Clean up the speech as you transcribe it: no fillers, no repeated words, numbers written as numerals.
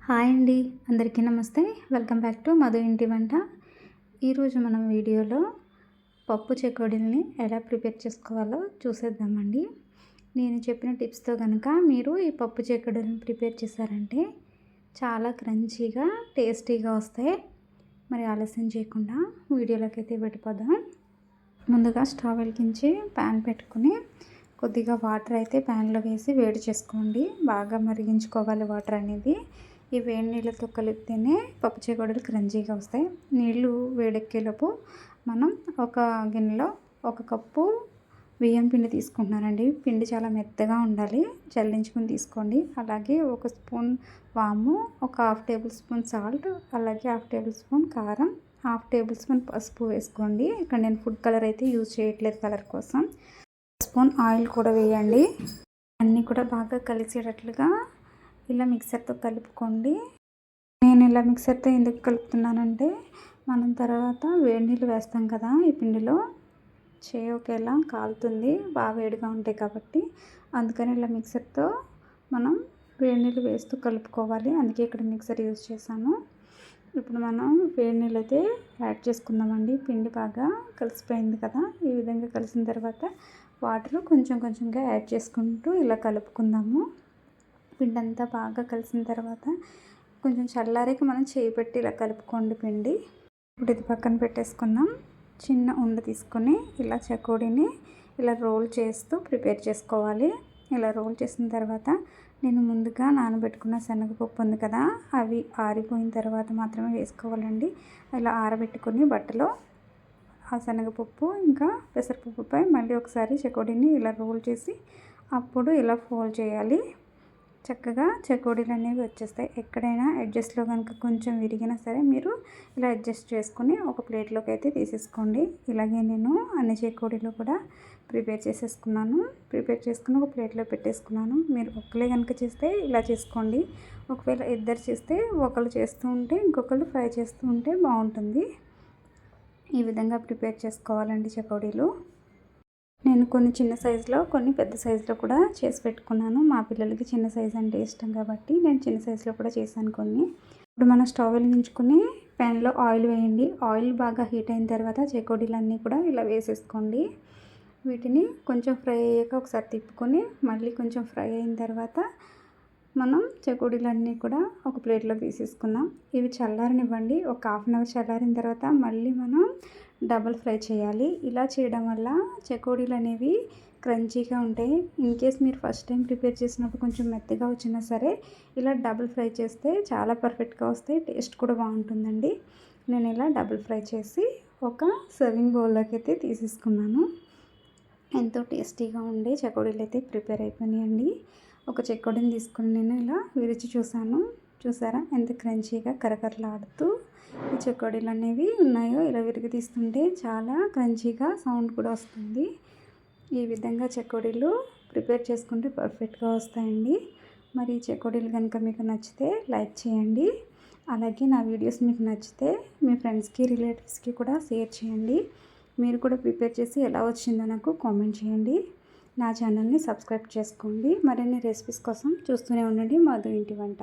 Hi అండి, అందరికీ నమస్తే. వెల్కమ్ బ్యాక్ టు మధు ఇంటి వంట. ఈరోజు మనం వీడియోలో పప్పు చెకోడీలని ఎలా ప్రిపేర్ చేసుకోవాలో చూసేద్దామండి. నేను చెప్పిన టిప్స్తో కనుక మీరు ఈ పప్పు చెకోడీలను ప్రిపేర్ చేశారంటే చాలా క్రంచీగా టేస్టీగా వస్తాయి. మరి ఆలస్యం చేయకుండా వీడియోలోకి అయితే వెళ్ళిపోదాం. ముందుగా స్టవ్ వెలిగించి ప్యాన్ పెట్టుకుని కొద్దిగా వాటర్ అయితే ప్యాన్లో వేసి వేడి చేసుకోండి. బాగా మరిగించుకోవాలి వాటర్ అనేది. ఈ వేడి నీళ్ళతో కలిపితేనే పప్పు చెకోడీలు క్రంచీగా వస్తాయి. నీళ్ళు వేడెక్కేలోపు మనం ఒక గిన్నెలో 1 కప్పు బియ్యం పిండి తీసుకుంటున్నానండి. పిండి చాలా మెత్తగా ఉండాలి, జల్లించుకుని తీసుకోండి. అలాగే 1 స్పూన్ వాము, ఒక 1/2 టేబుల్ స్పూన్ సాల్ట్, అలాగే 1/2 టేబుల్ స్పూన్ కారం, 1/2 టేబుల్ స్పూన్ పసుపు వేసుకోండి. ఇక్కడ నేను ఫుడ్ కలర్ అయితే యూజ్ చేయట్లేదు, కలర్ కోసం. 1 స్పూన్ ఆయిల్ కూడా వేయండి. అన్నీ కూడా బాగా కలిసేటట్లుగా ఇలా మిక్సర్తో కలుపుకోండి. నేను ఇలా మిక్సర్తో ఎందుకు కలుపుతున్నానంటే మనం తర్వాత వేడి నీళ్ళు వేస్తాం కదా ఈ పిండిలో, ఒకేలా కాలుతుంది, బాగా వేడిగా ఉంటాయి కాబట్టి అందుకని ఇలా మిక్సర్తో మనం వేడి నీళ్ళు వేస్తూ కలుపుకోవాలి. అందుకే ఇక్కడ మిక్సర్ యూజ్ చేశాను. ఇప్పుడు మనం వేడి నీళ్ళు అయితే యాడ్ చేసుకుందామండి. పిండి బాగా కలిసిపోయింది కదా, ఈ విధంగా కలిసిన తర్వాత వాటర్ కొంచెం కొంచెంగా యాడ్ చేసుకుంటూ ఇలా కలుపుకుందాము. పిండి అంతా బాగా కలిసిన తర్వాత కొంచెం చల్లారాక మనం చేయి పెట్టి ఇలా కలుపుకోండి పిండి. ఇప్పుడు ఇది పక్కన పెట్టేసుకుందాం. చిన్న ఉండ తీసుకొని ఇలా చెకోడీని ఇలా రోల్ చేస్తూ ప్రిపేర్ చేసుకోవాలి. ఇలా రోల్ చేసిన తర్వాత నేను ముందుగా నానబెట్టుకున్న శనగపప్పు ఉంది కదా, అవి ఆరిపోయిన తర్వాత మాత్రమే వేసుకోవాలండి. ఇలా ఆరబెట్టుకొని బట్టలో ఆ శనగపప్పు ఇంకా పెసరపప్పుపై మళ్ళీ ఒకసారి చెకోడీని ఇలా రోల్ చేసి అప్పుడు ఇలా ఫోల్డ్ చేయాలి. చక్కగా చెకోడీలు అనేవి వచ్చేస్తాయి. ఎక్కడైనా ఎడ్జస్ట్లో కనుక కొంచెం విరిగినా సరే మీరు ఇలా అడ్జస్ట్ చేసుకుని ఒక ప్లేట్లోకి అయితే తీసేసుకోండి. ఇలాగే నేను అన్ని చెకోడీలు కూడా ప్రిపేర్ చేసుకుని ఒక ప్లేట్లో పెట్టేసుకున్నాను. మీరు ఒక్కలే కనుక చేస్తే ఇలా చేసుకోండి. ఒకవేళ ఇద్దరు చేస్తే ఒకళ్ళు చేస్తూ ఉంటే ఇంకొకళ్ళు ఫ్రై చేస్తూ ఉంటే బాగుంటుంది. ఈ విధంగా ప్రిపేర్ చేసుకోవాలండి చెకోడీలు. నేను కొన్ని చిన్న సైజులో కొన్ని పెద్ద సైజులో కూడా చేసి పెట్టుకున్నాను. మా పిల్లలకి చిన్న సైజు అంటే ఇష్టం కాబట్టి నేను చిన్న సైజులో కూడా చేశాను కొన్ని. ఇప్పుడు మనం స్టవ్ వెలిగించుకుని ప్యాన్లో ఆయిల్ వేయండి. ఆయిల్ బాగా హీట్ అయిన తర్వాత చెకోడీలన్నీ కూడా ఇలా వేసేసుకోండి. వీటిని కొంచెం ఫ్రై అయ్యాక ఒకసారి తిప్పుకొని మళ్ళీ కొంచెం ఫ్రై అయిన తర్వాత మనం చెకోడీలన్నీ కూడా ఒక ప్లేట్లో తీసేసుకుందాం. ఇవి చల్లారనివ్వండి. ఒక 1/2 అవర్ చల్లారిన తర్వాత మళ్ళీ మనం డబుల్ ఫ్రై చేయాలి. ఇలా చేయడం వల్ల చెకోడీలు అనేవి క్రంచీగా ఉంటాయి. ఇన్ కేస్ మీరు ఫస్ట్ టైం ప్రిపేర్ చేసినప్పుడు కొంచెం మెత్తగా వచ్చినా సరే ఇలా డబుల్ ఫ్రై చేస్తే చాలా పర్ఫెక్ట్గా వస్తాయి. టేస్ట్ కూడా బాగుంటుందండి. నేను ఇలా డబుల్ ఫ్రై చేసి ఒక సర్వింగ్ బౌల్లోకి అయితే తీసేసుకున్నాను. ఎంతో టేస్టీగా ఉండే చెకోడీలు అయితే ప్రిపేర్ అయిపోయినాయండి. ఒక చెకోడీని తీసుకుని నేను ఇలా విరిచి చూసాను. చూసారా ఎంత క్రంచీగా కరకరలాడుతూ ఈ చెకోడీలు అనేవి ఉన్నాయో. ఇలా విరిగి తీస్తుంటే చాలా క్రంచీగా సౌండ్ కూడా వస్తుంది. ఈ విధంగా చెకోడీలు ప్రిపేర్ చేసుకుంటే పర్ఫెక్ట్గా వస్తాయండి. మరి ఈ చెకోడీలు కనుక మీకు నచ్చితే లైక్ చేయండి. అలాగే నా వీడియోస్ మీకు నచ్చితే మీ ఫ్రెండ్స్కి రిలేటివ్స్కి కూడా షేర్ చేయండి. మీరు కూడా ప్రిపేర్ చేసి ఎలా వచ్చిందో నాకు కామెంట్ చేయండి. నా ఛానల్ని సబ్స్క్రైబ్ చేసుకోండి. మరిన్ని రెసిపీస్ కోసం చూస్తూనే ఉండండి మధు ఇంటి వంట.